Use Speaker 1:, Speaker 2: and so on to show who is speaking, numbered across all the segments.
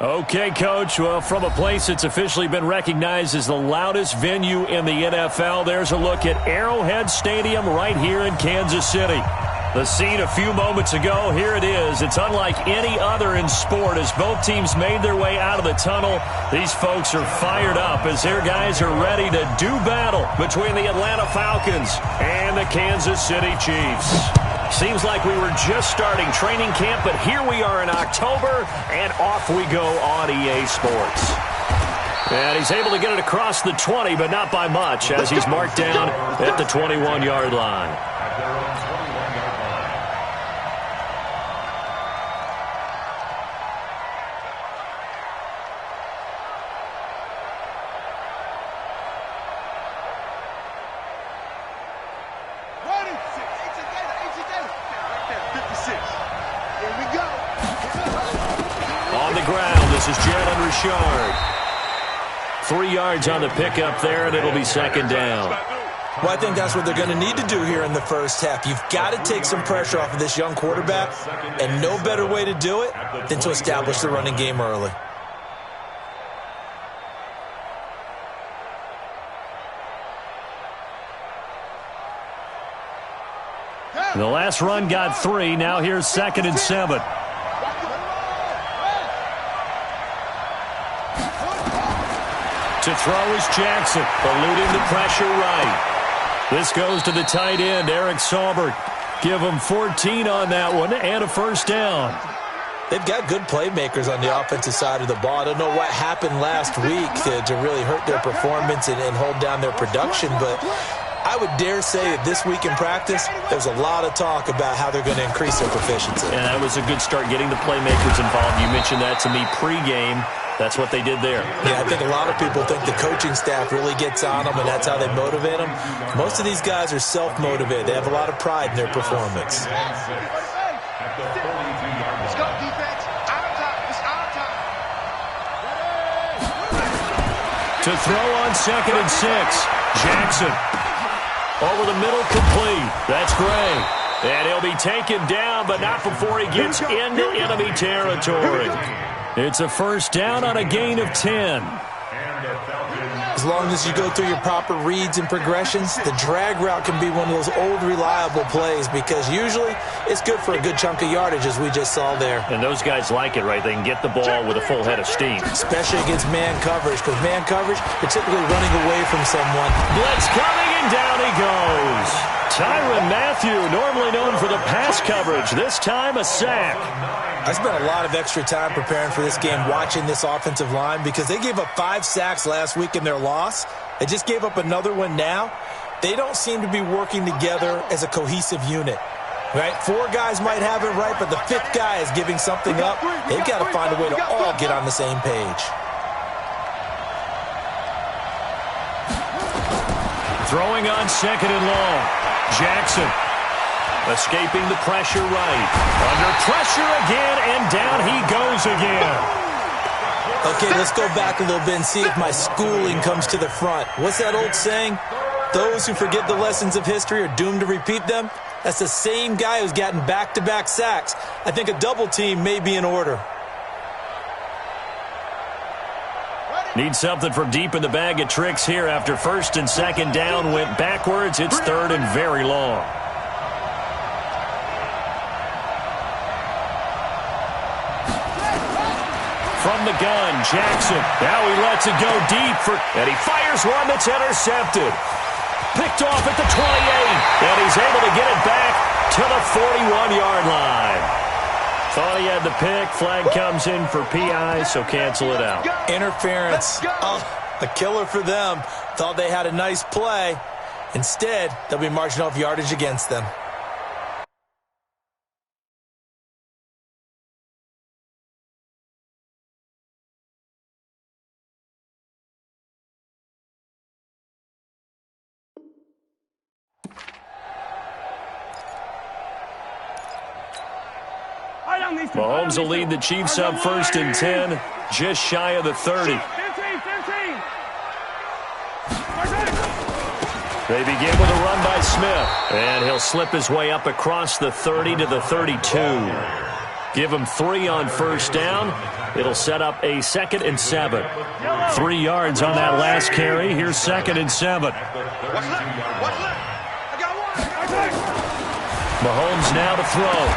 Speaker 1: Okay, Coach. Well, from a place that's officially been recognized as the loudest venue in the NFL, there's a look at Arrowhead Stadium right here in Kansas City. The scene a few moments ago, here it is. It's unlike any other in sport as both teams made their way out of the tunnel. These folks are fired up as their guys are ready to do battle between the Atlanta Falcons and the Kansas City Chiefs. Seems like we were just starting training camp, but here we are in October, and off we go on EA Sports. And he's able to get it across the 20, but not by much, as he's marked down at the 21-yard line. This is Jalen Richard. 3 yards on the pickup there, and it'll be second down.
Speaker 2: Well, I think that's what they're going to need to do here in the first half. You've got to take some pressure off of this young quarterback, and no better way to do it than to establish the running game early.
Speaker 1: The last run got 3. Now here's 2nd and 7. To throw is Jackson, eluding the pressure right. This goes to the tight end, Eric Saubert. Give him 14 on that one and a first down.
Speaker 2: They've got good playmakers on the offensive side of the ball. I don't know what happened last week to really hurt their performance and hold down their production, but I would dare say that this week in practice, there's a lot of talk about how they're going to increase their proficiency.
Speaker 1: And that was a good start, getting the playmakers involved. You mentioned that to me pregame. That's what they did there.
Speaker 2: Yeah, I think a lot of people think the coaching staff really gets on them, and that's how they motivate them. Most of these guys are self-motivated. They have a lot of pride in their performance.
Speaker 1: To throw on 2nd and 6, Jackson. Over the middle, complete. That's Gray. And he'll be taken down, but not before he gets into enemy territory. It's a first down on a gain of 10.
Speaker 2: As long as you go through your proper reads and progressions, the drag route can be one of those old, reliable plays because usually it's good for a good chunk of yardage, as we just saw there.
Speaker 1: And those guys like it, right? They can get the ball with a full head of steam.
Speaker 2: Especially against man coverage, because man coverage, you're typically running away from someone.
Speaker 1: Blitz coming, and down he goes. Tyrann Mathieu, normally known for the pass coverage, this time a sack.
Speaker 2: I spent a lot of extra time preparing for this game, watching this offensive line, because they gave up 5 sacks last week in their loss. They just gave up another one now. They don't seem to be working together as a cohesive unit. Right? 4 guys might have it right, but the 5th guy is giving something up. They've got to find a way to all get on the same page.
Speaker 1: Throwing on 2nd and long. Jackson. Escaping the pressure right. Under pressure again, and down he goes again.
Speaker 2: Okay, let's go back a little bit and see if my schooling comes to the front. What's that old saying? Those who forget the lessons of history are doomed to repeat them. That's the same guy who's gotten back-to-back sacks. I think a double team may be in order.
Speaker 1: Need something from deep in the bag of tricks here after 1st and 2nd down went backwards. It's 3rd and very long. From the gun, Jackson. Now he lets it go deep, and he fires one that's intercepted. Picked off at the 28, and he's able to get it back to the 41-yard line. Thought he had the pick. Flag comes in for PI, so cancel it out.
Speaker 2: Interference. Oh, a killer for them. Thought they had a nice play. Instead, they'll be marching off yardage against them.
Speaker 1: Mahomes will lead the Chiefs up 1st and 10, just shy of the 30. They begin with a run by Smith, and he'll slip his way up across the 30 to the 32. Give him 3 on first down. It'll set up a 2nd and 7. 3 yards on that last carry. Here's 2nd and 7. Mahomes now to throw.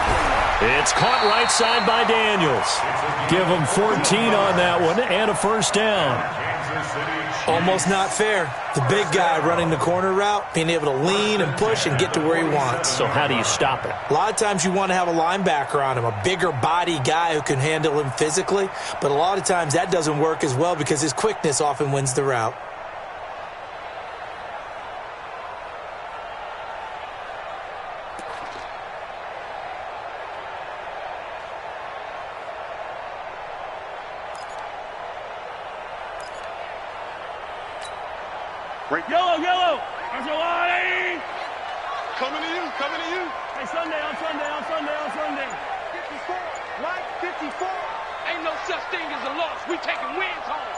Speaker 1: It's caught right side by Daniels. Give him 14 on that one and a first down.
Speaker 2: Almost not fair. The big guy running the corner route, being able to lean and push and get to where he wants.
Speaker 1: So how do you stop it?
Speaker 2: A lot of times you want to have a linebacker on him, a bigger body guy who can handle him physically. But a lot of times that doesn't work as well because his quickness often wins the route.
Speaker 3: Yellow, yellow. Angelani. Coming to you. Hey, Sunday. 54, right? 54. Ain't no such thing as a loss. We taking wins home.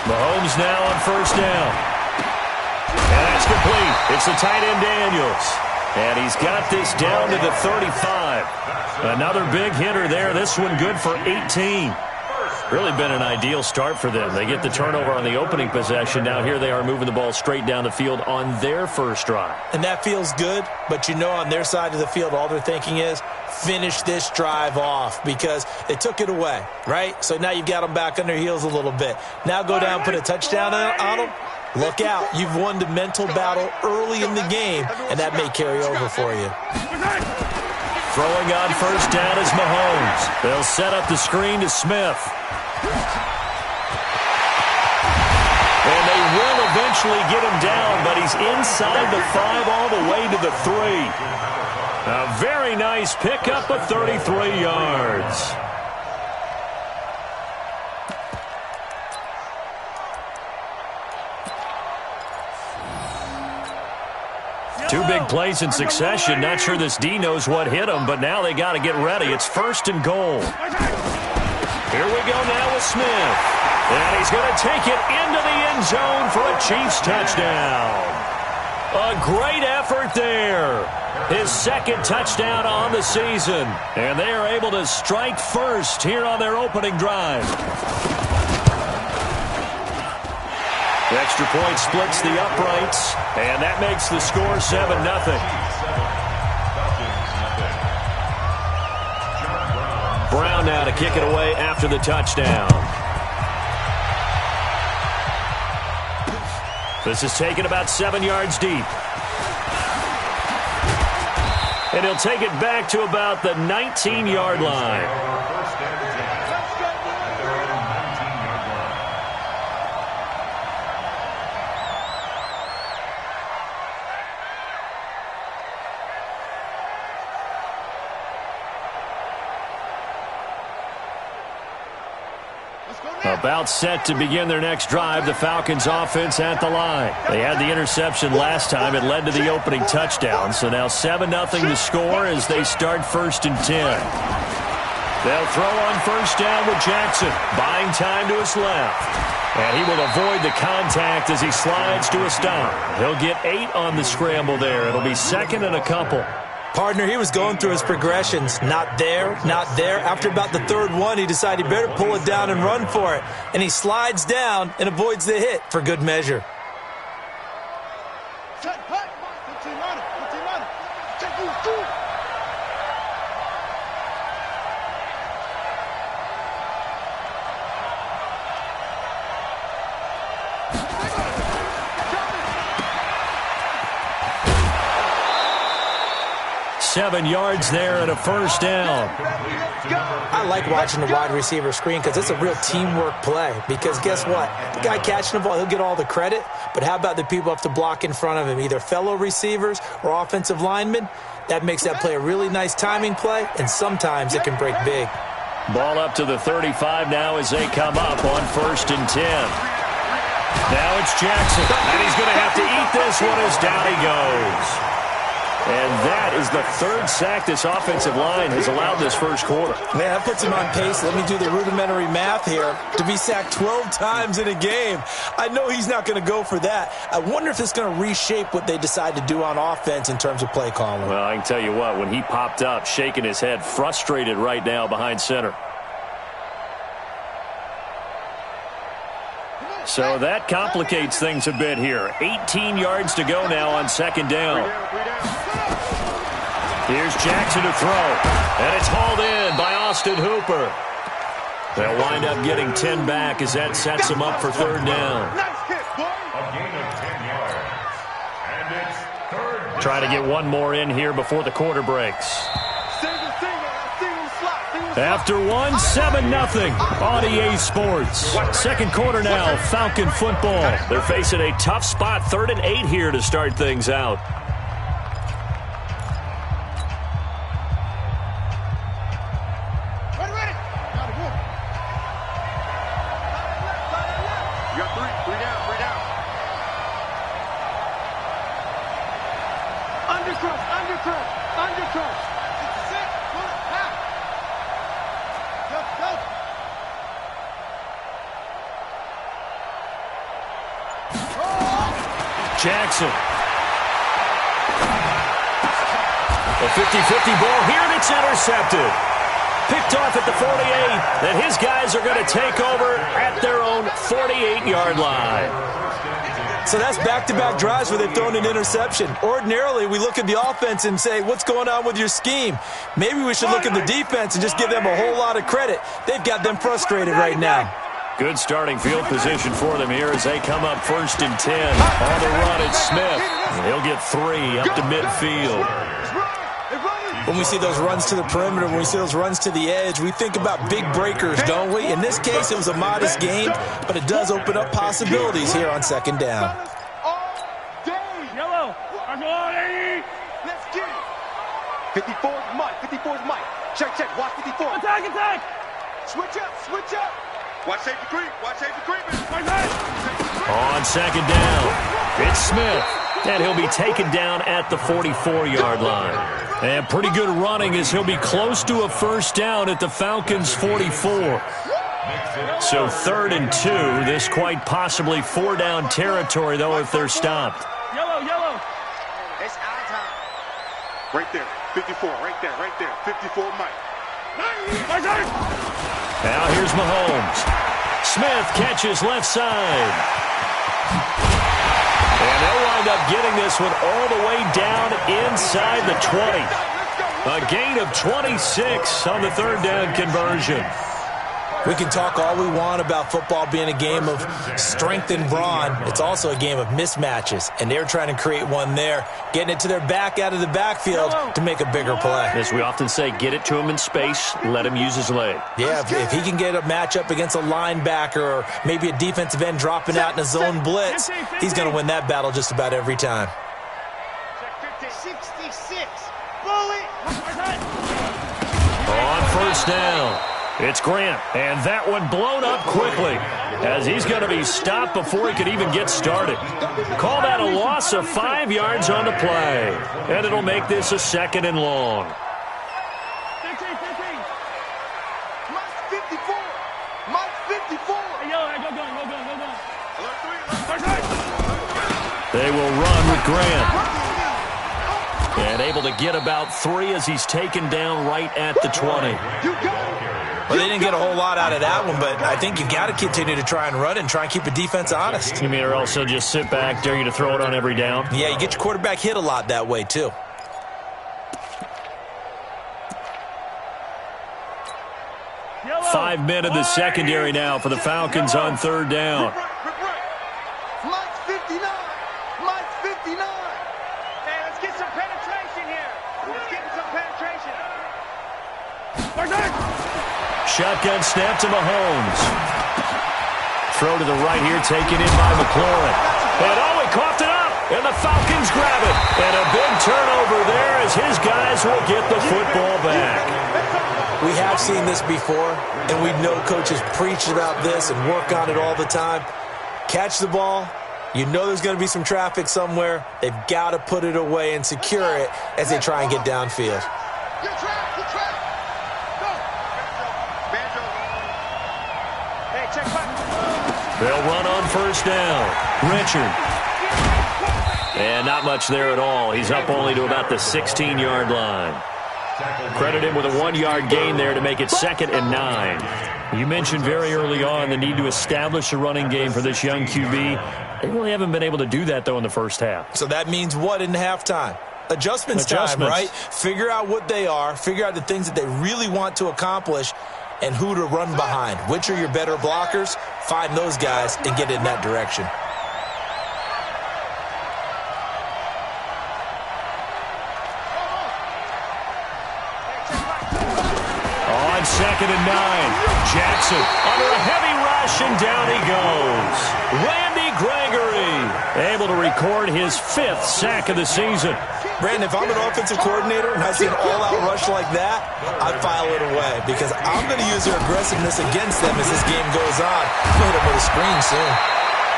Speaker 1: Mahomes now on first down. And that's complete. It's the tight end Daniels. And he's got this down to the 35. Another big hitter there. This one good for 18. Really been an ideal start for them. They get the turnover on the opening possession. Now here they are moving the ball straight down the field on their first drive.
Speaker 2: And that feels good, but you know on their side of the field all they're thinking is finish this drive off because they took it away, right? So now you've got them back on their heels a little bit. Now go down, put a touchdown on them. Look out. You've won the mental battle early in the game, and that may carry over for you.
Speaker 1: Throwing on first down is Mahomes. They'll set up the screen to Smith. And they will eventually get him down, but he's inside the 5 all the way to the 3. A very nice pickup of 33 yards. Two big plays in succession. Not sure this D knows what hit him, but now they got to get ready. It's 1st and goal. Here we go now with Smith. And he's going to take it into the end zone for a Chiefs touchdown. A great effort there. His 2nd touchdown on the season. And they are able to strike first here on their opening drive. The extra point splits the uprights. And that makes the score 7-0. Brown now to kick it away after the touchdown. This is taken about 7 yards deep. And he'll take it back to about the 19-yard line. About set to begin their next drive, the Falcons offense at the line. They had the interception last time. It led to the opening touchdown. So now 7-0 the score as they start 1st and 10. They'll throw on first down with Jackson, buying time to his left. And he will avoid the contact as he slides to a stop. He'll get 8 on the scramble there. It'll be 2nd and a couple.
Speaker 2: Partner, he was going through his progressions. Not there, not there. After about the 3rd one, he decided he better pull it down and run for it. And he slides down and avoids the hit for good measure.
Speaker 1: Seven yards there and a first down.
Speaker 2: I like watching the wide receiver screen because it's a real teamwork play. Because guess what? The guy catching the ball, he'll get all the credit. But how about the people have to block in front of him, either fellow receivers or offensive linemen? That makes that play a really nice timing play, and sometimes it can break big.
Speaker 1: Ball up to the 35 now as they come up on 1st and 10. Now it's Jackson, and he's going to have to eat this one as down he goes. And that is the third sack this offensive line has allowed this first quarter.
Speaker 2: Man, that puts him on pace. Let me do the rudimentary math here. To be sacked 12 times in a game. I know he's not going to go for that. I wonder if it's going to reshape what they decide to do on offense in terms of play calling.
Speaker 1: Well, I can tell you what, when he popped up, shaking his head, frustrated right now behind center. So that complicates things a bit here. 18 yards to go now on second down. Here's Jackson to throw. And it's hauled in by Austin Hooper. They'll wind up getting 10 back as that sets them up for third down. Trying to get one more in here before the quarter breaks. After one, 7-0 on EA Sports. Second quarter now, Falcon football. They're facing a tough spot, 3rd and 8 here to start things out.
Speaker 3: You got three down. Undercrush.
Speaker 1: Jackson. A 50-50 ball here, and it's intercepted. Picked off at the 48, and his guys are going to take over at their own 48-yard line.
Speaker 2: So that's back-to-back drives where they've thrown an interception. Ordinarily, we look at the offense and say, what's going on with your scheme? Maybe we should look at the defense and just give them a whole lot of credit. They've got them frustrated right now.
Speaker 1: Good starting field position for them here as they come up 1st and 10. On the run, it's Smith. He'll get 3 up to midfield.
Speaker 2: When we see those runs to the perimeter, when we see those runs to the edge, we think about big breakers, don't we? In this case, it was a modest gain, but it does open up possibilities here on second down.
Speaker 3: Yellow. Let's get it. 54 is Mike. Check. Watch 54. Attack. Switch up. Watch safety creep.
Speaker 1: On second down, it's Smith. And he'll be taken down at the 44-yard line. And pretty good running as he'll be close to a first down at the Falcons' 44. So 3rd and 2. This quite possibly 4-down territory, though, if they're stopped.
Speaker 3: Yellow. It's our time. Right there. 54. Right there. 54, Mike.
Speaker 1: Now here's Mahomes. Smith catches left side. And they'll wind up getting this one all the way down inside the 20. A gain of 26 on the 3rd down conversion.
Speaker 2: We can talk all we want about football being a game of strength and brawn. It's also a game of mismatches, and they're trying to create one there, getting it to their back out of the backfield to make a bigger play.
Speaker 1: As we often say, get it to him in space, let him use his leg.
Speaker 2: Yeah, if he can get a matchup against a linebacker or maybe a defensive end dropping out in a zone blitz, he's going to win that battle just about every time.
Speaker 3: 66. Bullet.
Speaker 1: On first down, it's Grant, and that one blown up quickly as he's going to be stopped before he could even get started. Call that a loss of 5 yards on the play, and it'll make this a 2nd and long.
Speaker 3: 15. Mike 54. Hey, yo, go.
Speaker 1: They will run with Grant. And able to get about 3 as he's taken down right at the 20.
Speaker 2: Well, they didn't get a whole lot out of that one, but I think you've got to continue to try and run and try and keep the defense honest.
Speaker 1: You mean, or also just sit back, dare you to throw it on every down?
Speaker 2: Yeah, you get your quarterback hit a lot that way, too.
Speaker 3: Yellow.
Speaker 1: 5 men in the secondary now for the Falcons on 3rd down.
Speaker 3: Mike 59. Hey, let's get some penetration here.
Speaker 1: Shotgun snap to Mahomes. Throw to the right here, taken in by McLaurin. And he coughed it up, and the Falcons grab it. And a big turnover there as his guys will get the football back.
Speaker 2: We have seen this before, and we know coaches preach about this and work on it all the time. Catch the ball, You know there's going to be some traffic somewhere. They've got to put it away and secure it as they try and get downfield.
Speaker 1: They'll run on first down. Richard. And not much there at all. He's up only to about the 16-yard line. Credit him with a 1-yard gain there to make it 2nd and 9. You mentioned very early on the need to establish a running game for this young QB. They really haven't been able to do that, though, in the first half.
Speaker 2: So that means what in halftime? Adjustments time, right? Figure out what they are, figure out the things that they really want to accomplish, and who to run behind. Which are your better blockers? Find those guys and get in that direction.
Speaker 1: On 2nd and 9, Jackson under a heavy rush, and down he goes. Randy Gregory able to record his 5th sack of the season.
Speaker 2: Brandon, if I'm an offensive coordinator and I see an all-out rush like that, I file it away because I'm going to use their aggressiveness against them as this game goes on. I'm going to hit them with a screen soon.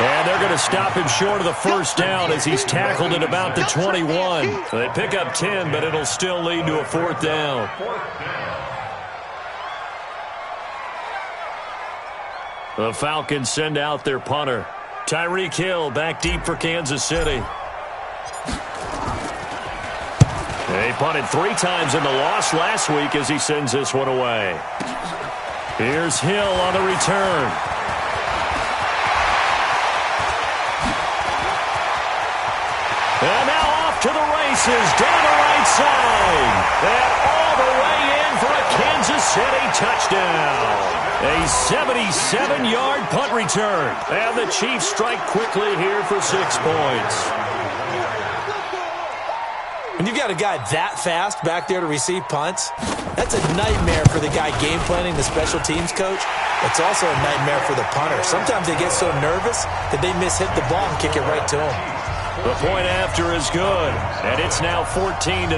Speaker 1: And they're going to stop him short of the first down as he's tackled at about the 21. They pick up 10, but it'll still lead to a 4th down. The Falcons send out their punter. Tyreek Hill back deep for Kansas City. They punted 3 times in the loss last week as he sends this one away. Here's Hill on the return. And now off to the races down the right side. And all the way in for a Kansas City touchdown. A 77-yard punt return. And the Chiefs strike quickly here for 6 points.
Speaker 2: When you've got a guy that fast back there to receive punts, that's a nightmare for the guy game planning, the special teams coach. It's also a nightmare for the punter. Sometimes they get so nervous that they mishit the ball and kick it right to him.
Speaker 1: The point after is good, and it's now 14-0.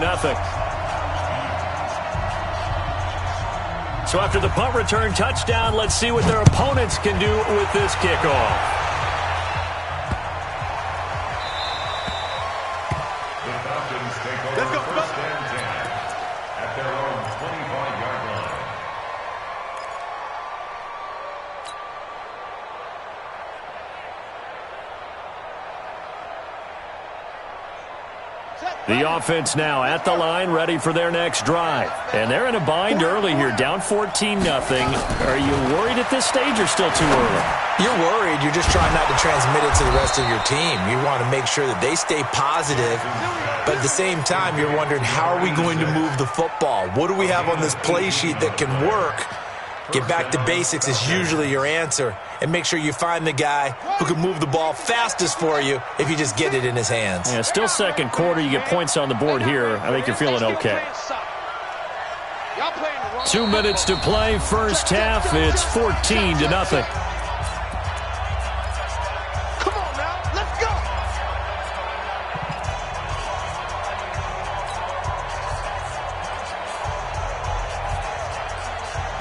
Speaker 1: So after the punt return touchdown, let's see what their opponents can do with this kickoff.
Speaker 3: Let's go.
Speaker 4: At their own 25-yard line.
Speaker 1: The offense now at the line, ready for their next drive. And they're in a bind early here, down 14-0. Are you worried at this stage or still too early?
Speaker 2: You're worried. You're just trying not to transmit it to the rest of your team. You want to make sure that they stay positive. But at the same time, you're wondering, how are we going to move the football? What do we have on this play sheet that can work? Get back to basics is usually your answer. And make sure you find the guy who can move the ball fastest for you if you just get it in his hands.
Speaker 1: Yeah, still second quarter. You get points on the board here. I think you're feeling okay. 2 minutes to play, first half. It's 14-0.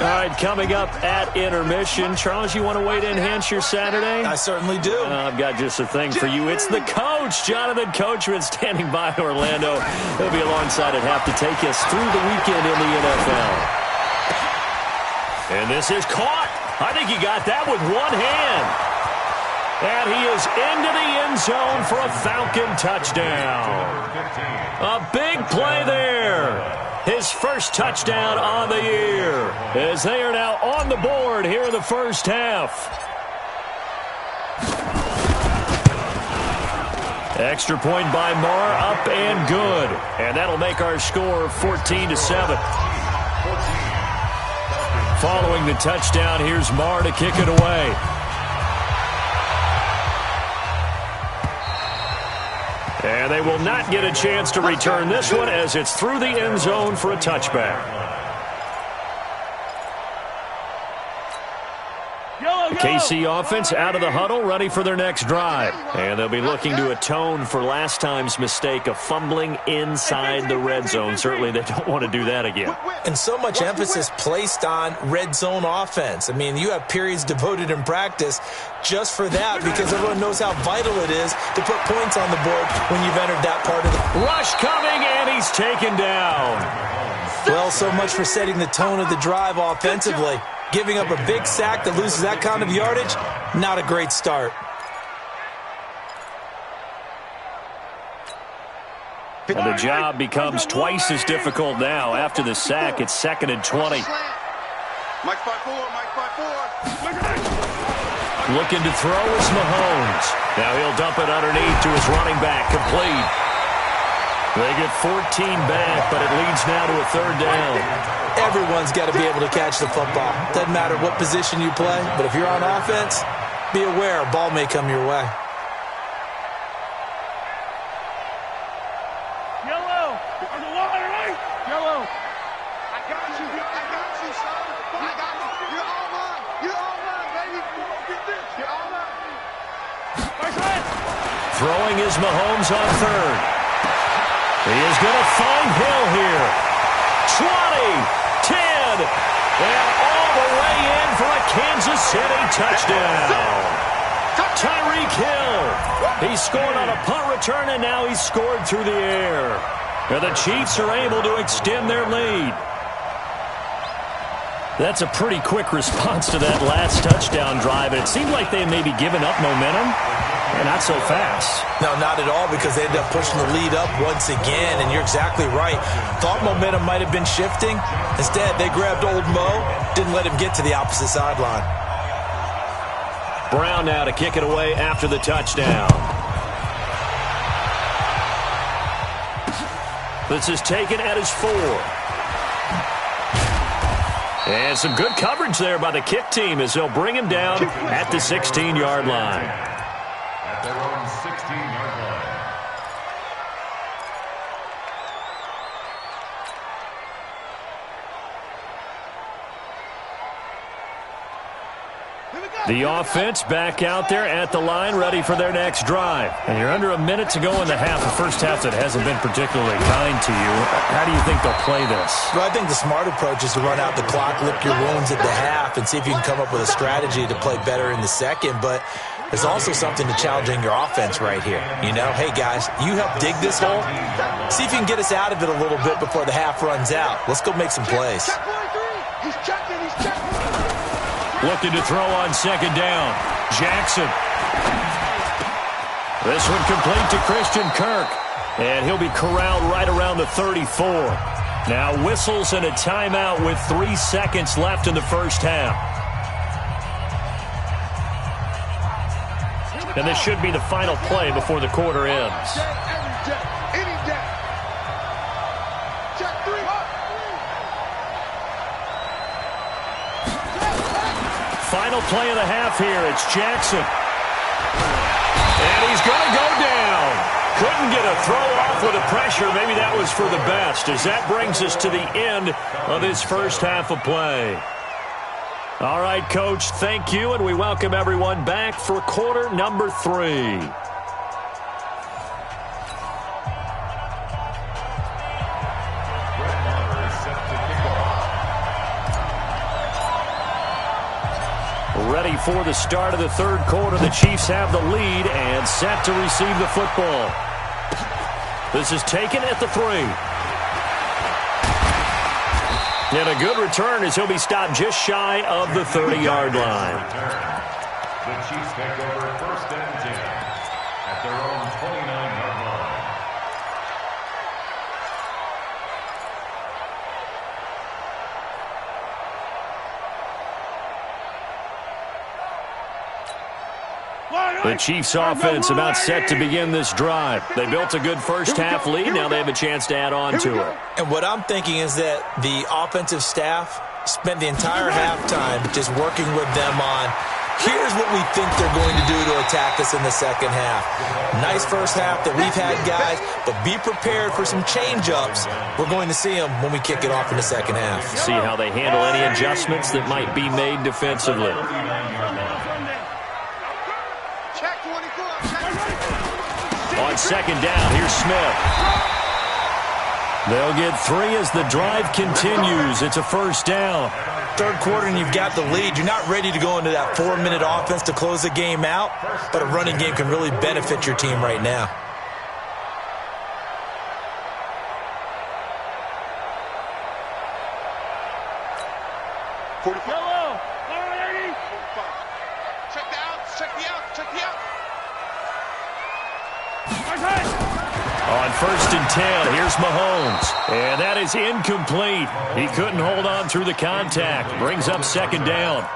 Speaker 1: All right, coming up at intermission. Charles, you want to wait to enhance your Saturday?
Speaker 2: I certainly do.
Speaker 1: I've got just a thing for you. It's the coach, Jonathan Coachman, standing by Orlando. He'll be alongside at half to take us through the weekend in the NFL. And this is caught. I think he got that with one hand. And he is into the end zone for a Falcon touchdown. A big play there. His first touchdown on the year as they are now on the board here in the first half. Extra point by Marr, up and good. And that'll make our score 14-7. Following the touchdown, here's Marr to kick it away. And they will not get a chance to return this one as it's through the end zone for a touchback. KC offense out of the huddle, ready for their next drive. And they'll be looking to atone for last time's mistake of fumbling inside the red zone. Certainly they don't want to do that again.
Speaker 2: And so much emphasis placed on red zone offense. I mean, you have periods devoted in practice just for that because everyone knows how vital it is to put points on the board when you've entered that part of the...
Speaker 1: Rush coming, and he's taken down.
Speaker 2: Well, so much for setting the tone of the drive offensively. Giving up a big sack that loses that kind of yardage, not a great start.
Speaker 1: And the job becomes twice as difficult now. After the sack, it's 2nd and 20.
Speaker 3: Mike 5-4, Mike 5-4.
Speaker 1: Looking to throw is Mahomes. Now he'll dump it underneath to his running back, complete. They get 14 back, but it leads now to a 3rd down.
Speaker 2: Everyone's got to be able to catch the football. Doesn't matter what position you play, but if you're on offense, be aware a ball may come your way.
Speaker 3: Yellow! On the line, right? Yellow! I got you, son. I got you. You're all mine. You're all mine, baby. Get this. You're all mine.
Speaker 1: Throwing is Mahomes on 3rd. He is going to find Hill here. 20, 10, and all the way in for a Kansas City touchdown. Tyreek Hill. He scored on a punt return, and now he's scored through the air. And the Chiefs are able to extend their lead. That's a pretty quick response to that last touchdown drive. And it seemed like they had maybe given up momentum. And not so fast.
Speaker 2: No, not at all, because they ended up pushing the lead up once again, and you're exactly right. Thought momentum might have been shifting. Instead, they grabbed old Mo, didn't let him get to the opposite sideline.
Speaker 1: Brown now to kick it away after the touchdown. This is taken at his 4. And some good coverage there by the kick team as they'll bring him down at the 16-yard line.
Speaker 4: At their own 16-yard line.
Speaker 1: The offense back out there at the line, ready for their next drive. And you're under a minute to go in the half, the first half that hasn't been particularly kind to you. How do you think they'll play this?
Speaker 2: Well, I think the smart approach is to run out the clock, lick your wounds at the half, and see if you can come up with a strategy to play better in the second. But there's also something to challenging your offense right here. You know, hey, guys, you help dig this hole. See if you can get us out of it a little bit before the half runs out. Let's go make some plays.
Speaker 3: He's checking. He's checking.
Speaker 1: Looking to throw on 2nd down. Jackson. This one complete to Christian Kirk. And he'll be corralled right around the 34. Now whistles and a timeout with 3 seconds left in the first half. And this should be the final play before the quarter ends. Final play of the half here. It's Jackson. And he's going to go down. Couldn't get a throw off with the pressure. Maybe that was for the best, as that brings us to the end of this first half of play. All right, Coach, thank you, and we welcome everyone back for quarter number 3. Ready for the start of the 3rd quarter. The Chiefs have the lead and set to receive the football. This is taken at the 3. And a good return as he'll be stopped just shy of the 30-yard line.
Speaker 4: The Chiefs take over 1st and 10 at their own 29-yard line.
Speaker 1: The Chiefs offense about set to begin this drive. They built a good first half lead. Now they have a chance to add on to it.
Speaker 2: And what I'm thinking is that the offensive staff spent the entire halftime just working with them on, here's what we think they're going to do to attack us in the second half. Nice first half that we've had, guys, but be prepared for some change-ups. We're going to see them when we kick it off in the second half.
Speaker 1: See how they handle any adjustments that might be made defensively. On second down, here's Smith. They'll get 3 as the drive continues. It's a first down.
Speaker 2: Third quarter and you've got the lead. You're not ready to go into that 4-minute offense to close the game out, but a running game can really benefit your team right now.
Speaker 1: On first and 10, here's Mahomes. And that is incomplete. He couldn't hold on through the contact. Brings up second down.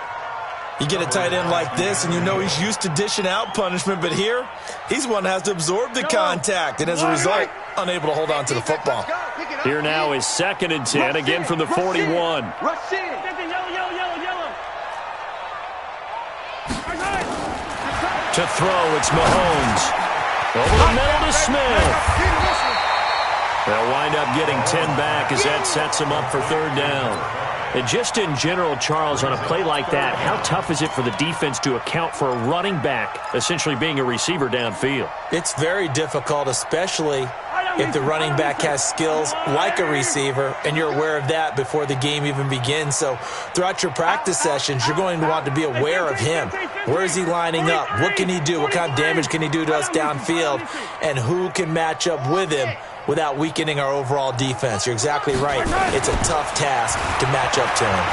Speaker 2: You get a tight end like this, and you know he's used to dishing out punishment, but here, he's one that has to absorb the contact, and as a result, unable to hold on to the football.
Speaker 1: Here now is second and 10, again from the 41. To throw, it's Mahomes. Over the middle to Smith. They'll wind up getting 10 back as that sets them up for third down. And just in general, Charles, on a play like that, how tough is it for the defense to account for a running back essentially being a receiver downfield?
Speaker 2: It's very difficult, especially if the running back has skills like a receiver, and you're aware of that before the game even begins. So throughout your practice sessions, you're going to want to be aware of him. Where is he lining up? What can he do? What kind of damage can he do to us downfield? And who can match up with him without weakening our overall defense? You're exactly right. It's a tough task to match up to him.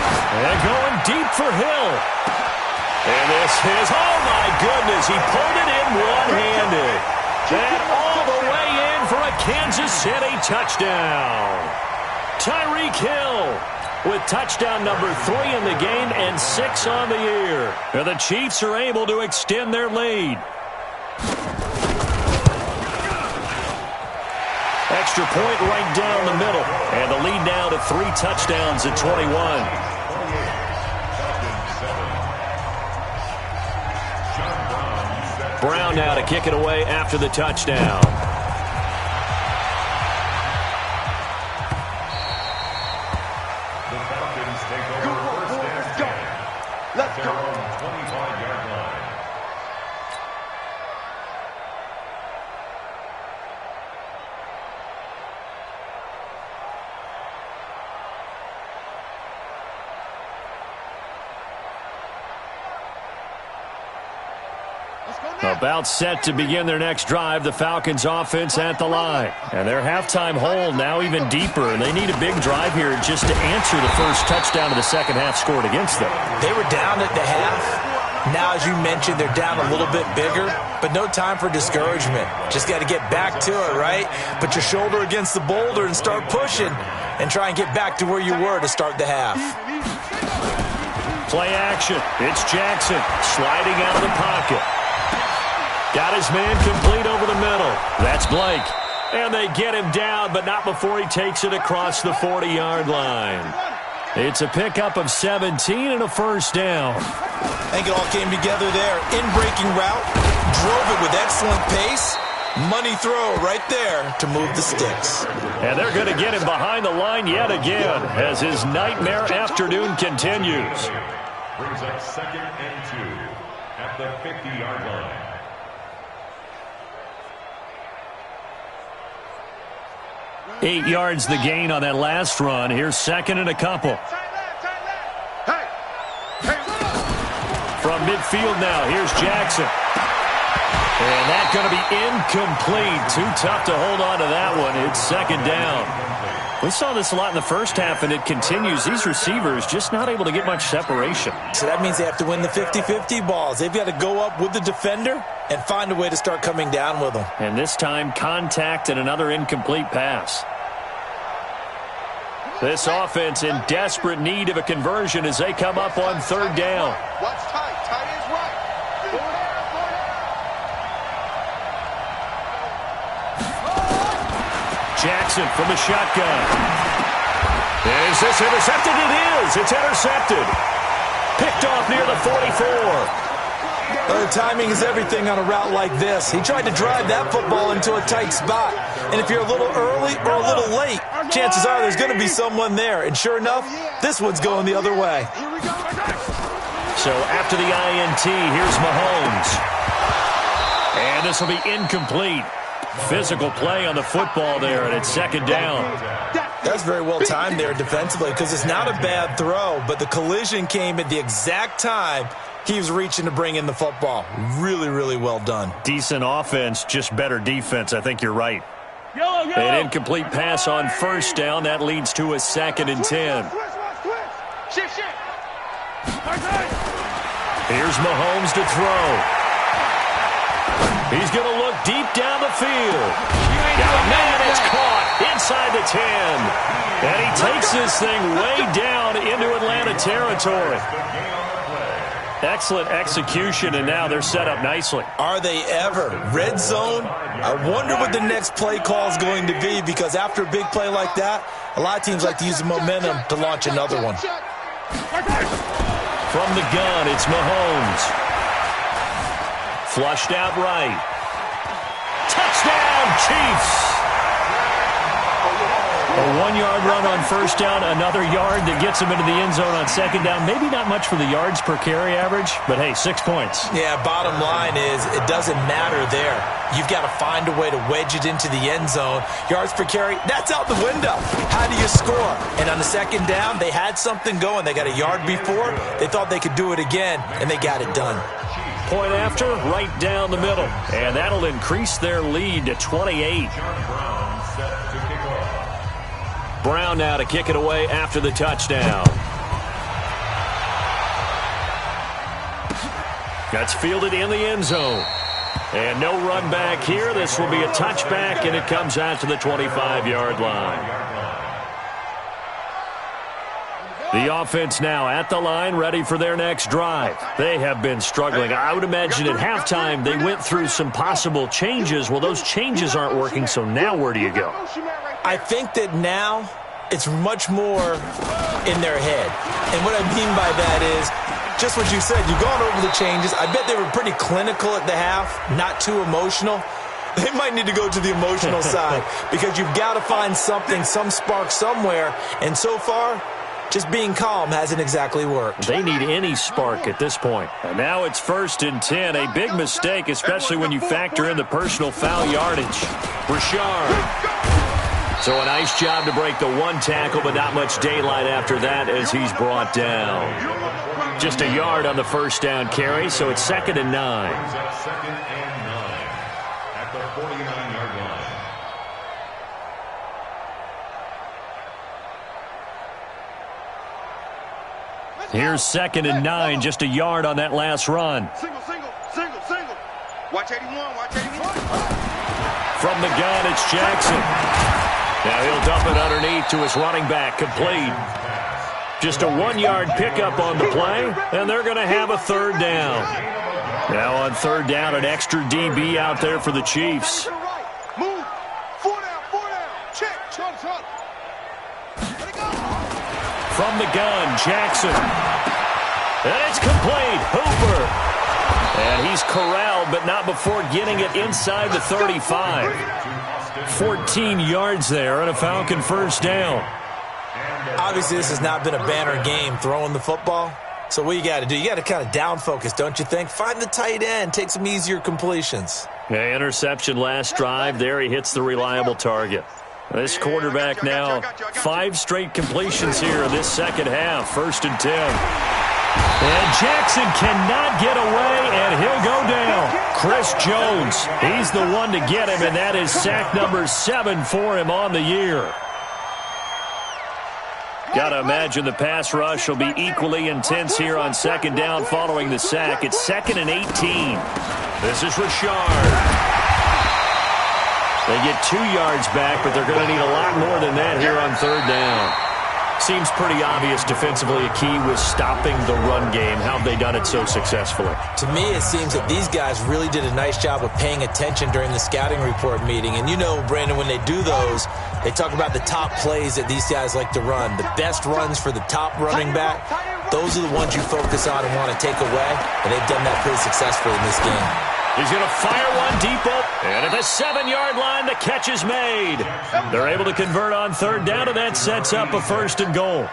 Speaker 1: And going deep for Hill. And this is, oh my goodness, he pulled it in one-handed. And all the way in for a Kansas City touchdown. Tyreek Hill with touchdown number 3 in the game and 6 on the year. And the Chiefs are able to extend their lead. Extra point right down the middle. And the lead now to 3 touchdowns at 21. Brown now to kick it away after the touchdown.
Speaker 4: The Falcons take over first and 10. Let's go. 25-yard line.
Speaker 1: About set to begin their next drive, the Falcons offense at the line. And their halftime hole now even deeper, and they need a big drive here just to answer the first touchdown of the second half scored against them.
Speaker 2: They were down at the half. Now, as you mentioned, they're down a little bit bigger, but no time for discouragement. Just got to get back to it, right? Put your shoulder against the boulder and start pushing and try and get back to where you were to start the half.
Speaker 1: Play action. It's Jackson sliding out of the pocket. Got his man complete over the middle. That's Blake. And they get him down, but not before he takes it across the 40-yard line. It's a pickup of 17 and a first down.
Speaker 2: I think it all came together there. In-breaking route, drove it with excellent pace. Money throw right there to move the sticks.
Speaker 1: And they're going to get him behind the line yet again as his nightmare afternoon continues.
Speaker 4: Brings up second and 2 at the 50-yard line.
Speaker 1: 8 yards the gain on that last run. Here's second and a couple. From midfield now, here's Jackson. And that's going to be incomplete. Too tough to hold on to that one. It's second down. We saw this a lot in the first half, and it continues. These receivers just not able to get much separation.
Speaker 2: So that means they have to win the 50-50 balls. They've got to go up with the defender and find a way to start coming down with them.
Speaker 1: And this time, contact and another incomplete pass. This offense in desperate need of a conversion as they come up on third down.
Speaker 3: Watch tight. Tight is right.
Speaker 1: Jackson from the shotgun. Is this intercepted? It is. It's intercepted. Picked off near the 44.
Speaker 2: The timing is everything on a route like this. He tried to drive that football into a tight spot. And if you're a little early or a little late, chances are there's going to be someone there. And sure enough, this one's going the other way.
Speaker 1: So after the INT, here's Mahomes. And this will be incomplete. Physical play on the football there, and it's second down.
Speaker 2: That's very well timed there defensively because it's not a bad throw, but the collision came at the exact time he was reaching to bring in the football. Really, really well done.
Speaker 1: Decent offense, just better defense. I think you're right. An incomplete pass on first down. That leads to a 2nd and 10. Here's Mahomes to throw. He's going to look deep down the field. Got a man, it's caught inside the 10. And he takes this thing way down into Atlanta territory. Excellent execution, and now they're set up nicely.
Speaker 2: Are they ever? Red zone? I wonder what the next play call is going to be, because after a big play like that, a lot of teams like to use the momentum to launch another one.
Speaker 1: From the gun, it's Mahomes. Flushed out right. Touchdown, Chiefs! A 1-yard run on first down, another yard that gets him into the end zone on second down. Maybe not much for the yards per carry average, but hey, 6 points.
Speaker 2: Yeah, bottom line is it doesn't matter there. You've got to find a way to wedge it into the end zone. Yards per carry, that's out the window. How do you score? And on the second down, they had something going. They got a yard before. They thought they could do it again, and they got it done.
Speaker 1: Point after, right down the middle. And that'll increase their lead to 28. Brown now to kick it away after the touchdown. That's fielded in the end zone. And no run back here. This will be a touchback, and it comes out to the 25-yard line. The offense now at the line, ready for their next drive. They have been struggling. I would imagine at halftime they went through some possible changes. Well, those changes aren't working, so now where do you go?
Speaker 2: I think that now it's much more in their head. And what I mean by that is just what you said. You've gone over the changes. I bet they were pretty clinical at the half, not too emotional. They might need to go to the emotional side because you've got to find something, some spark somewhere. And so far, just being calm hasn't exactly worked.
Speaker 1: They need any spark at this point. And now it's 1st and 10. A big mistake, especially when you factor in the personal foul yardage. Richard. So a nice job to break the one tackle, but not much daylight after that as he's brought down. Just a yard on the first down carry, so it's 2nd and 9.
Speaker 4: Second and 9 at the 49-yard line.
Speaker 1: Here's 2nd and 9, just a yard on that last run.
Speaker 3: Single. Watch 81, watch 81.
Speaker 1: From the gun, it's Jackson. Now he'll dump it underneath to his running back, complete. Just a 1-yard pickup on the play, and they're going to have a 3rd down. Now on 3rd down, an extra DB out there for the Chiefs.
Speaker 3: Move. 4 down. Check. Shot. Let it go.
Speaker 1: From the gun, Jackson. And it's complete. Hooper. And he's corralled, but not before getting it inside the 35. 14 yards there and a Falcon first down.
Speaker 2: Obviously, this has not been a banner game throwing the football. So what you got to do, you got to kind of down focus, don't you think? Find the tight end, take some easier completions.
Speaker 1: Yeah, interception last drive. There he hits the reliable target. This quarterback now 5 straight completions here in this second half. 1st and 10. And Jackson cannot get away, and he'll go down. Chris Jones, he's the one to get him, and that is sack number 7 for him on the year. Got to imagine the pass rush will be equally intense here on 2nd down following the sack. It's 2nd and 18. This is Richard. They get 2 yards back, but they're going to need a lot more than that here on 3rd down. Seems pretty obvious defensively a key was stopping the run game. How have they done it so successfully?
Speaker 2: To me, it seems that these guys really did a nice job of paying attention during the scouting report meeting. And you know, Brandon, when they do those, they talk about the top plays that these guys like to run. The best runs for the top running back, those are the ones you focus on and want to take away. And they've done that pretty successfully in this game.
Speaker 1: He's going to fire one deep up, and at the 7-yard line, the catch is made. They're able to convert on 3rd down, and that sets up a 1st and goal.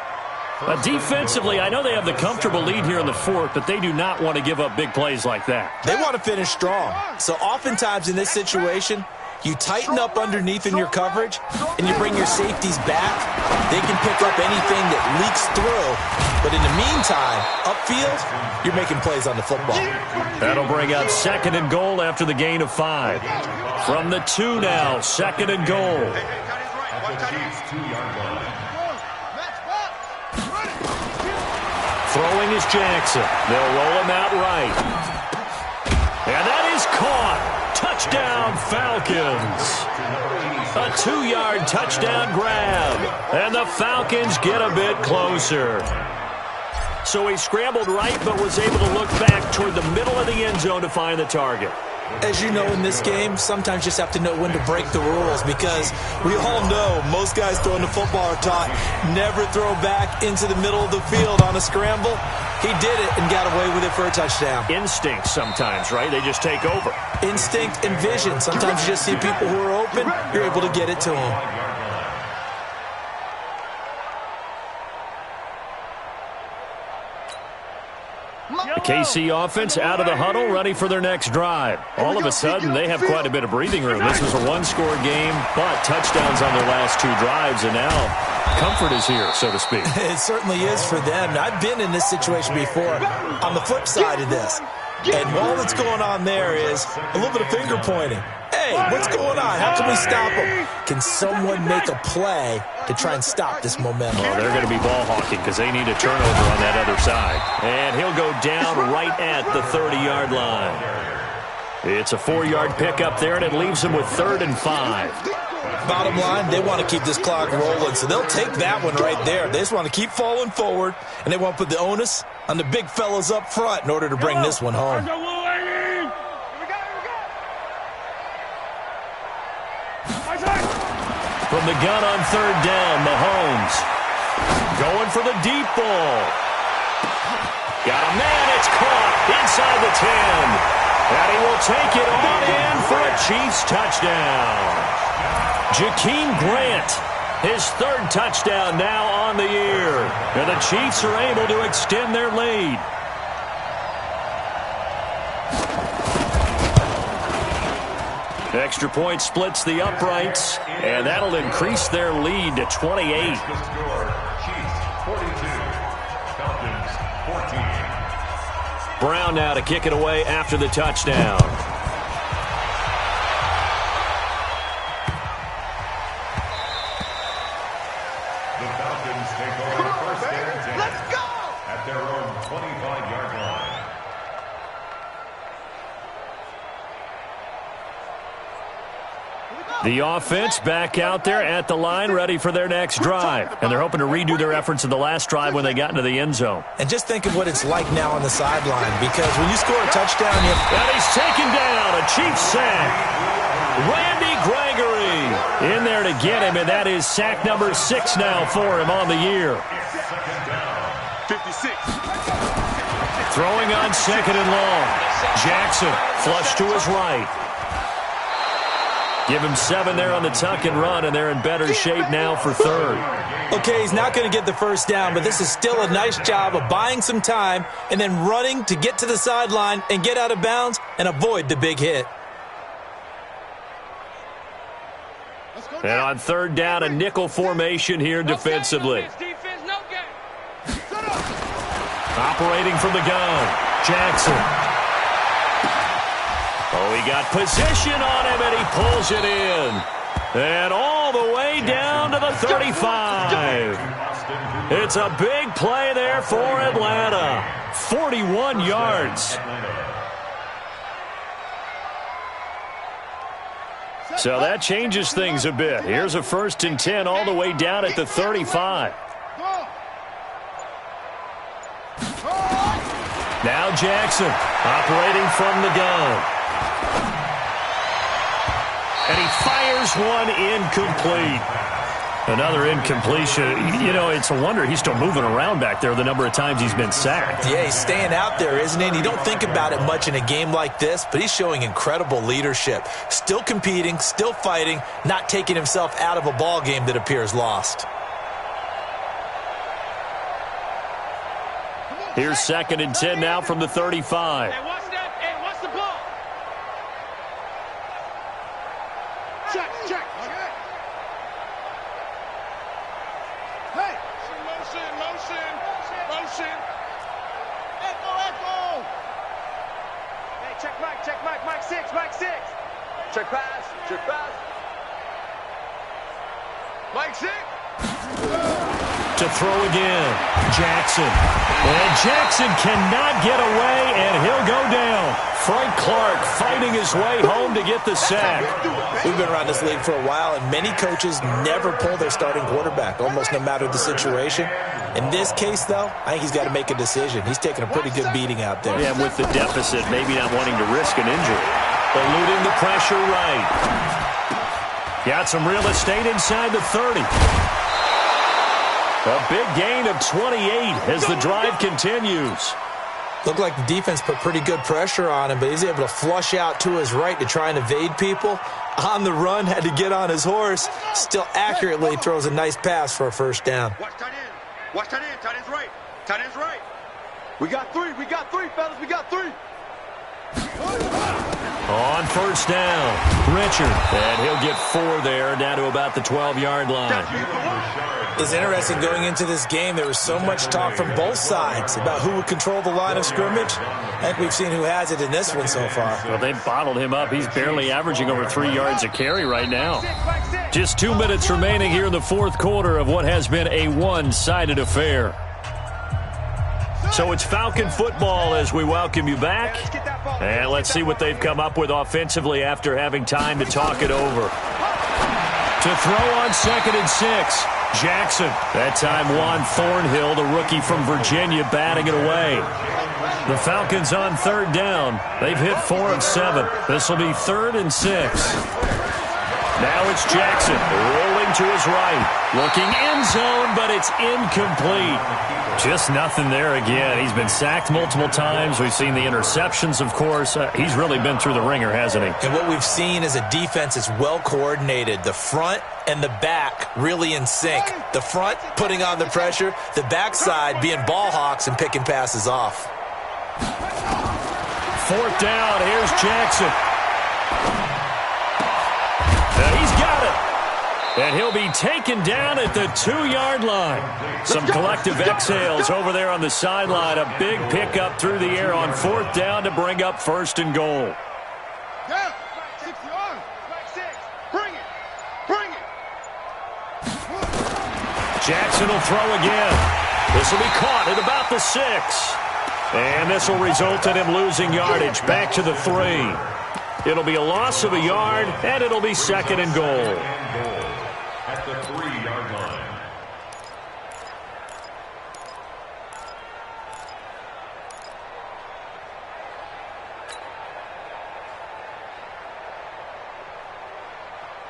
Speaker 1: Defensively, I know they have the comfortable lead here in the 4th, but they do not want to give up big plays like that.
Speaker 2: They want to finish strong. So oftentimes in this situation, You tighten up underneath in your coverage, and you bring your safeties back. They can pick up anything that leaks through. But in the meantime, upfield, you're making plays on the football.
Speaker 1: That'll bring up 2nd and goal after the gain of 5. From the 2 now, 2nd and goal. Throwing is Jackson. They'll roll him out right. And that is caught. Touchdown, Falcons. A 2-yard touchdown grab. And the Falcons get a bit closer. So he scrambled right, but was able to look back toward the middle of the end zone to find the target.
Speaker 2: As you know, in this game, sometimes you just have to know when to break the rules, because we all know most guys throwing the football are taught never throw back into the middle of the field on a scramble. He did it and got away with it for a touchdown.
Speaker 1: Instinct sometimes, right? They just take over.
Speaker 2: Instinct and vision. Sometimes you just see people who are open, you're able to get it to them.
Speaker 1: The KC offense out of the huddle, ready for their next drive. All of a sudden, they have quite a bit of breathing room. This was a one-score game, but touchdowns on their last 2 drives, and now comfort is here, so to speak.
Speaker 2: It certainly is for them. I've been in this situation before on the flip side of this. And all that's going on there is a little bit of finger pointing. Hey, what's going on? How can we stop them? Can someone make a play to try and stop this momentum?
Speaker 1: Well, they're going to be ball hawking because they need a turnover on that other side. And he'll go down right at the 30-yard line. It's a 4-yard pickup there, and it leaves them with 3rd and 5.
Speaker 2: Bottom line, they want to keep this clock rolling, so they'll take that one right there. They just want to keep falling forward, and they want to put the onus on the big fellas up front in order to bring this one home.
Speaker 1: From the gun on 3rd down, Mahomes going for the deep ball. Got a man, it's caught inside the 10. And he will take it on in for a Chiefs touchdown. Jakeem Grant, his 3rd touchdown now on the year. And the Chiefs are able to extend their lead. Extra point splits the uprights, and that'll increase their lead to 28. Brown now to kick it away after the touchdown.
Speaker 4: The Falcons take over first and 10. Let's go! At their own 25-yard line.
Speaker 1: The offense back out there at the line, ready for their next drive. And they're hoping to redo their efforts in the last drive when they got into the end zone.
Speaker 2: And just think of what it's like now on the sideline, because when you score a touchdown,
Speaker 1: and he's taken down, a Chiefs sack. Randy Gregory in there to get him, and that is sack number 6 now for him on the year.
Speaker 3: 56.
Speaker 1: Throwing on 2nd and long. Jackson flush to his right. Give him 7 there on the tuck and run, and they're in better shape now for 3rd.
Speaker 2: Okay, he's not going to get the first down, but this is still a nice job of buying some time and then running to get to the sideline and get out of bounds and avoid the big hit.
Speaker 1: And on 3rd down, a nickel formation here defensively. Operating from the gun, Jackson. Oh, he got position on him, and he pulls it in. And all the way down to the 35. It's a big play there for Atlanta. 41 yards. So that changes things a bit. Here's a 1st and 10 all the way down at the 35. Now Jackson operating from the gun. And he fires one incomplete. Another incompletion. You know, it's a wonder he's still moving around back there the number of times he's been sacked.
Speaker 2: Yeah, he's staying out there, isn't he? And you don't think about it much in a game like this, but he's showing incredible leadership. Still competing, still fighting, not taking himself out of a ball game that appears lost.
Speaker 1: Here's 2nd and 10 now from the 35.
Speaker 3: Motion. Echo. Hey, check Mike. Mike 6. Check pass. Mike 6.
Speaker 1: To throw again, Jackson. And Jackson cannot get away, and he'll go down. Frank Clark fighting his way home to get the sack.
Speaker 2: We've been around this league for a while, and many coaches never pull their starting quarterback, almost no matter the situation. In this case, though, I think he's got to make a decision. He's taking a pretty good beating out there.
Speaker 1: Yeah, with the deficit, maybe not wanting to risk an injury. Eluding the pressure right. Got some real estate inside the 30. A big gain of 28 as the drive continues.
Speaker 2: Looked like the defense put pretty good pressure on him, but he's able to flush out to his right to try and evade people. On the run, had to get on his horse. Still accurately throws a nice pass for a first down.
Speaker 3: Watch tight end. Tight end's right. We got three, fellas. We got three.
Speaker 1: On first down, Richard. And he'll get 4 there, down to about the 12-yard line.
Speaker 2: It's interesting going into this game. There was so much talk from both sides about who would control the line of scrimmage. I think we've seen who has it in this one so far.
Speaker 1: Well, they bottled him up. He's barely averaging over 3 yards a carry right now. Just 2 minutes remaining here in the fourth quarter of what has been a one-sided affair. So it's Falcon football as we welcome you back. And let's see what they've come up with offensively after having time to talk it over. To throw on 2nd and 6. Jackson. That time Juan Thornhill, the rookie from Virginia, batting it away. The Falcons on 3rd down. They've hit 4 of 7. This will be 3rd and 6. Now it's Jackson rolling to his right. Looking end zone, but it's incomplete. Just nothing there again. He's been sacked multiple times. We've seen the interceptions, of course. He's really been through the ringer, hasn't he?
Speaker 2: And what we've seen is a defense that's well coordinated. The front and the back really in sync. The front putting on the pressure. The backside being ball hawks and picking passes off.
Speaker 1: 4th down. Here's Jackson. He's got it. And he'll be taken down at the 2-yard line. Some collective exhales over there on the sideline. A big pickup through the air on 4th down to bring up 1st and goal.
Speaker 3: Yeah, 6 yards. 6. Bring it.
Speaker 1: Jackson will throw again. This will be caught at about the 6. And this will result in him losing yardage back to the 3. It'll be a loss of a yard, and it'll be 2nd and goal.
Speaker 4: At the 3-yard line.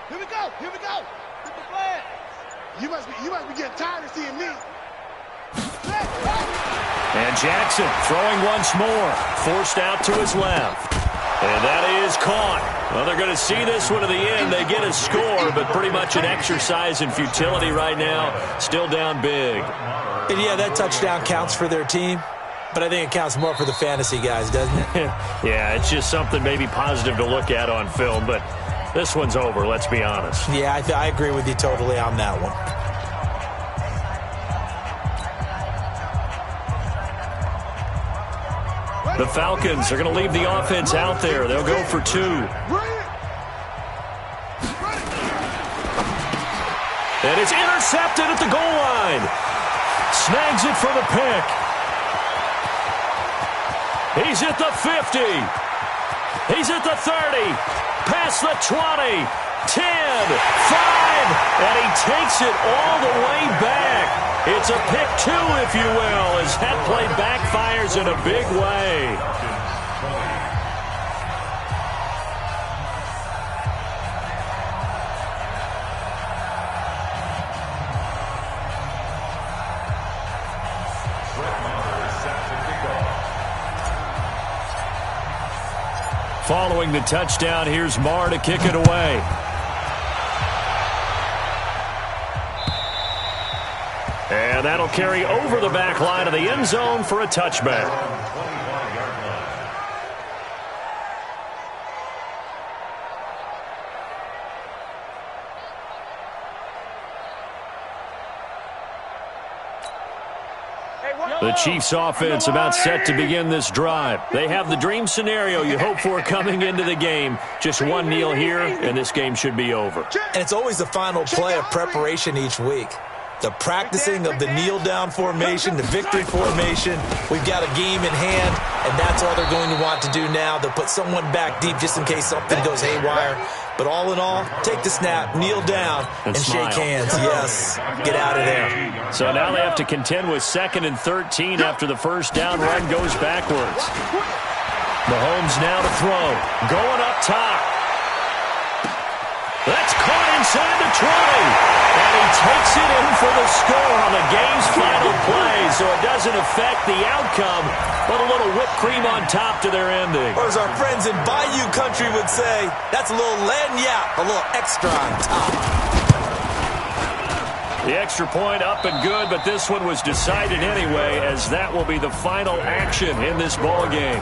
Speaker 3: Here we go. Get the flag. You must be getting tired of seeing me.
Speaker 1: And Jackson throwing once more. Forced out to his left. And that is caught. Well, they're going to see this one to the end. They get a score, but pretty much an exercise in futility right now. Still down big.
Speaker 2: And yeah, that touchdown counts for their team, but I think it counts more for the fantasy guys, doesn't it?
Speaker 1: Yeah, it's just something maybe positive to look at on film, but this one's over, let's be honest.
Speaker 2: Yeah, I agree with you totally on that one.
Speaker 1: The Falcons are going to leave the offense out there. They'll go for 2. And it's intercepted at the goal line. Snags it for the pick. He's at the 50. He's at the 30. Past the 20. 10. 5. And he takes it all the way back. It's a pick 2, if you will, as that play backfires in a big way. Following the touchdown, here's Marr to kick it away. And that'll carry over the back line of the end zone for a touchback. The Chiefs offense about set to begin this drive. They have the dream scenario you hope for coming into the game. Just one kneel here, and this game should be over.
Speaker 2: And it's always the final play of preparation each week. The practicing of the kneel-down formation, the victory formation. We've got a game in hand, and that's all they're going to want to do now. They'll put someone back deep just in case something goes haywire. But all in all, take the snap, kneel down, and shake hands. Yes, get out of there.
Speaker 1: So now they have to contend with 2nd and 13 after the first down run goes backwards. Mahomes now to throw. Going up top. That's caught inside the 20. And he takes it in for the score on the game's final play. So it doesn't affect the outcome, but a little whipped cream on top to their ending.
Speaker 2: Or as our friends in Bayou Country would say, that's a little lagniappe, a little extra on top.
Speaker 1: The extra point up and good, but this one was decided anyway, as that will be the final action in this ball game.